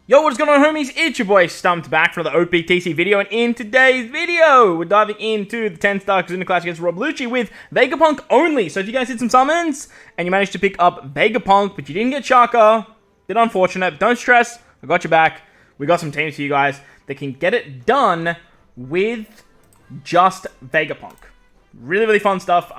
Yo, what's going on, homies? It's your boy Stumped back for the OPTC video, and in today's video, we're diving into the 10-star Kizuna clash against Lucci with Vegapunk only. So if you guys did some summons, and you managed to pick up Vegapunk, but you didn't get Shaka, bit unfortunate, but don't stress, I got your back. We got some teams for you guys that can get it done with just Vegapunk. Really, really fun stuff.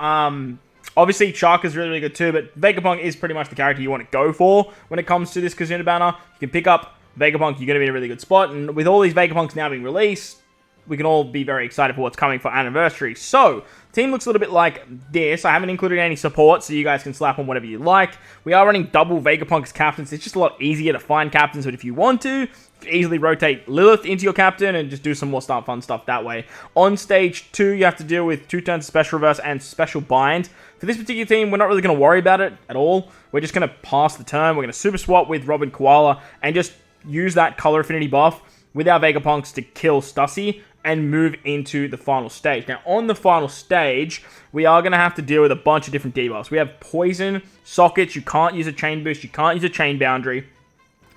Obviously, Shaka's really, really good too, but Vegapunk is pretty much the character you want to go for when it comes to this Kizuna banner. You can pick up Vegapunk, you're going to be in a really good spot, and with all these Vegapunks now being released, we can all be very excited for what's coming for Anniversary. So, team looks a little bit like this. I haven't included any support, so you guys can slap on whatever you like. We are running double Vegapunk as captains. It's just a lot easier to find captains, but if you want to, you can easily rotate Lilith into your captain and just do some more fun stuff that way. On stage 2, you have to deal with 2 turns of Special Reverse and Special Bind. For this particular team, we're not really going to worry about it at all. We're just going to pass the turn. We're going to Super Swap with Robin Koala and just use that color affinity buff with our Vegapunks to kill Stussy and move into the final stage. Now, on the final stage, we are going to have to deal with a bunch of different debuffs. We have Poison, Sockets, you can't use a Chain Boost, you can't use a Chain Boundary.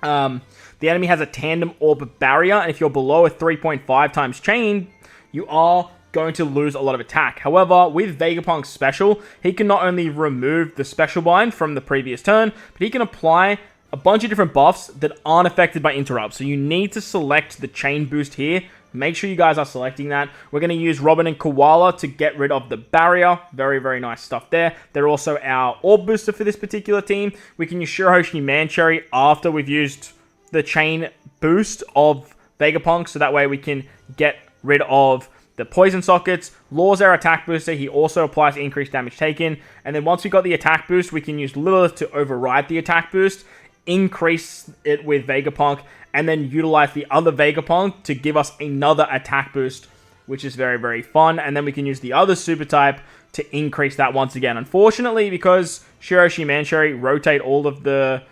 The enemy has a Tandem Orb Barrier, and if you're below a 3.5 times Chain, you are going to lose a lot of attack. However, with Vegapunk's special, he can not only remove the Special Bind from the previous turn, but he can apply a bunch of different buffs that aren't affected by interrupts. So you need to select the Chain Boost here. Make sure you guys are selecting that. We're going to use Robin and Koala to get rid of the barrier. Very, very nice stuff there. They're also our Orb Booster for this particular team. We can use Shirohoshi Mancherry after we've used the Chain Boost of Vegapunk. So that way we can get rid of the Poison Sockets. Law's our attack booster. He also applies increased damage taken. And then once we got the attack boost, we can use Lilith to override the attack boost, increase it with Vegapunk, and then utilize the other Vegapunk to give us another attack boost, which is very, very fun. And then we can use the other super type to increase that once again. Unfortunately, because Shiroshi Mancherry rotate all of the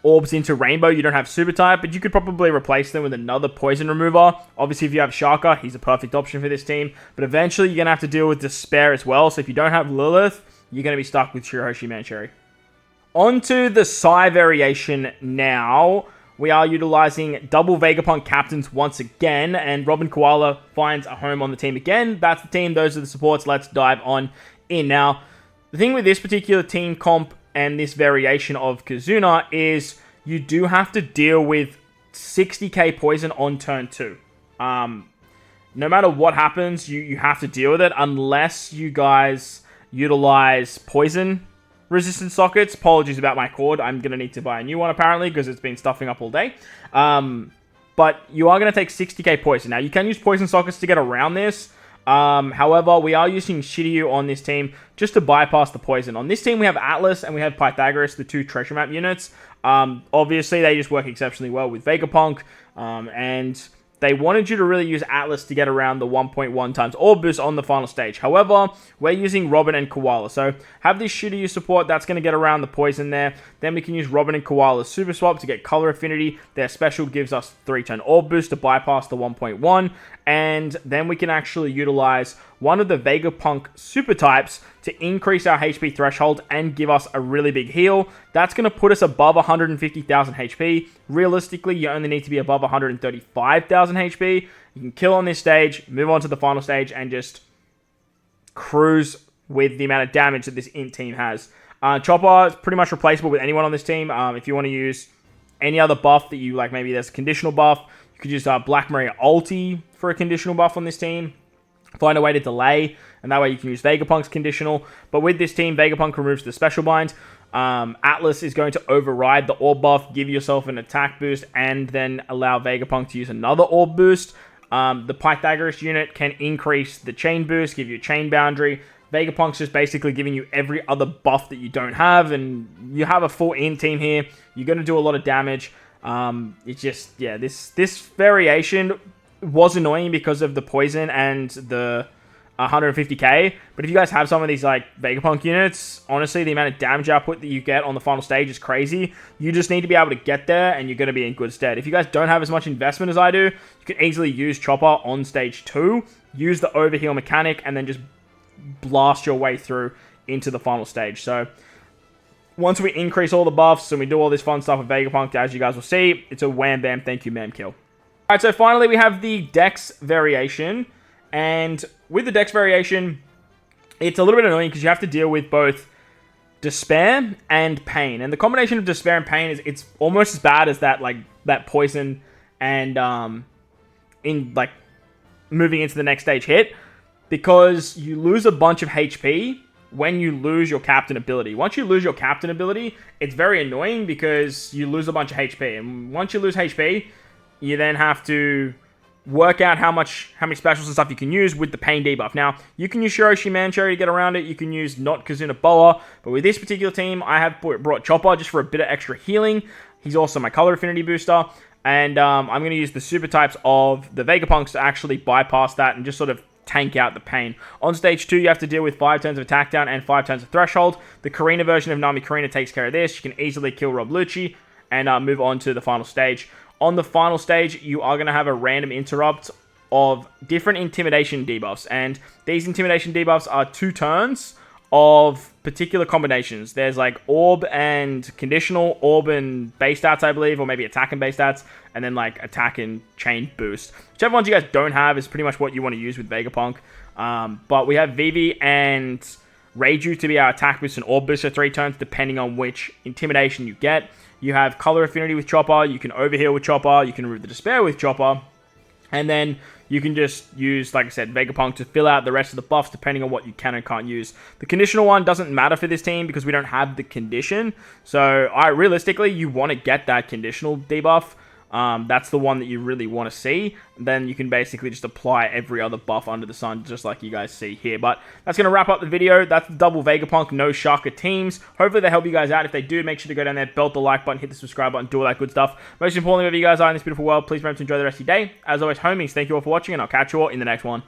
orbs into Rainbow, you don't have super type, but you could probably replace them with another poison remover. Obviously, if you have Shaka, he's a perfect option for this team, but eventually you're going to have to deal with Despair as well. So if you don't have Lilith, you're going to be stuck with Shirohoshi Mancherry. Onto the Psy variation now. We are utilizing double Vegapunk captains once again, and Robin Koala finds a home on the team again. That's the team, those are the supports. Let's dive on in. Now, the thing with this particular team comp and this variation of Kizuna is you do have to deal with 60k poison on turn 2. No matter what happens, you have to deal with it unless you guys utilize poison resistant sockets. Apologies about my cord. I'm going to need to buy a new one apparently because it's been stuffing up all day. But you are going to take 60k poison. Now, you can use poison sockets to get around this. However, we are using Shiryu on this team just to bypass the poison. On this team, we have Atlas and we have Pythagoras, the 2 treasure map units. Obviously, they just work exceptionally well with Vegapunk. And they wanted you to really use Atlas to get around the 1.1 times Orb Boost on the final stage. However, we're using Robin and Koala. So have this Shiryu support, that's going to get around the poison there. Then we can use Robin and Koala's Super Swap to get color affinity. Their special gives us 3-turn Orb Boost to bypass the 1.1. And then we can actually utilize one of the Vegapunk super types to increase our HP threshold and give us a really big heal. That's going to put us above 150,000 HP. Realistically, you only need to be above 135,000 HP. You can kill on this stage, move on to the final stage, and just cruise with the amount of damage that this Int team has. Chopper is pretty much replaceable with anyone on this team. If you want to use any other buff that you like, maybe there's a conditional buff, you could use Black Maria Ulti for a conditional buff on this team. Find a way to delay, and that way you can use Vegapunk's conditional. But with this team, Vegapunk removes the special bind. Atlas is going to override the orb buff, give yourself an attack boost, and then allow Vegapunk to use another orb boost. The Pythagoras unit can increase the chain boost, give you a chain boundary. Vegapunk's just basically giving you every other buff that you don't have, and you have a full in team here. You're going to do a lot of damage. It's just, yeah, this variation was annoying because of the poison and the 150k, but if you guys have some of these like Vegapunk units, honestly, the amount of damage output that you get on the final stage is crazy. You just need to be able to get there, and you're going to be in good stead. If you guys don't have as much investment as I do, you can easily use Chopper on stage 2, use the overheal mechanic, and then just blast your way through into the final stage. So once we increase all the buffs and we do all this fun stuff with Vegapunk, as you guys will see, it's a wham bam, thank you ma'am kill. Alright, so finally we have the Dex variation. And with the Dex variation, it's a little bit annoying because you have to deal with both Despair and Pain. And the combination of Despair and Pain is it's almost as bad as that Poison and in like moving into the next stage hit, because you lose a bunch of HP when you lose your captain ability. Once you lose your captain ability, it's very annoying because you lose a bunch of HP. And once you lose HP, you then have to work out how many specials and stuff you can use with the Pain debuff. Now, you can use Shiroshi Mancherry to get around it. You can use not Kizuna Boa. But with this particular team, I have brought Chopper just for a bit of extra healing. He's also my color affinity booster. And I'm going to use the super types of the Vegapunks to actually bypass that and just sort of tank out the Pain. On stage 2, you have to deal with 5 turns of attack down and 5 turns of threshold. The Karina version of Nami Karina takes care of this. You can easily kill Rob Lucci and move on to the final stage. On the final stage, you are going to have a random interrupt of different intimidation debuffs. And these intimidation debuffs are 2 turns of particular combinations. There's like Orb and Conditional, Orb and base stats, I believe, or maybe attack and base stats, and then like attack and chain boost. Whichever ones you guys don't have is pretty much what you want to use with Vegapunk. But we have Vivi and Reiju to be our attack boost and Orb boost for 3 turns, depending on which intimidation you get. You have color affinity with Chopper, you can overheal with Chopper, you can remove the Despair with Chopper, and then you can just use, like I said, Vegapunk to fill out the rest of the buffs depending on what you can and can't use. The conditional one doesn't matter for this team because we don't have the condition. So, realistically, you want to get that conditional debuff. That's the one that you really want to see. Then you can basically just apply every other buff under the sun, just like you guys see here. But that's going to wrap up the video. That's the double Vegapunk, no Shaka teams. Hopefully they help you guys out. If they do, make sure to go down there, belt the like button, hit the subscribe button, do all that good stuff. Most importantly, wherever you guys are in this beautiful world, please remember to enjoy the rest of your day. As always, homies, thank you all for watching, and I'll catch you all in the next one.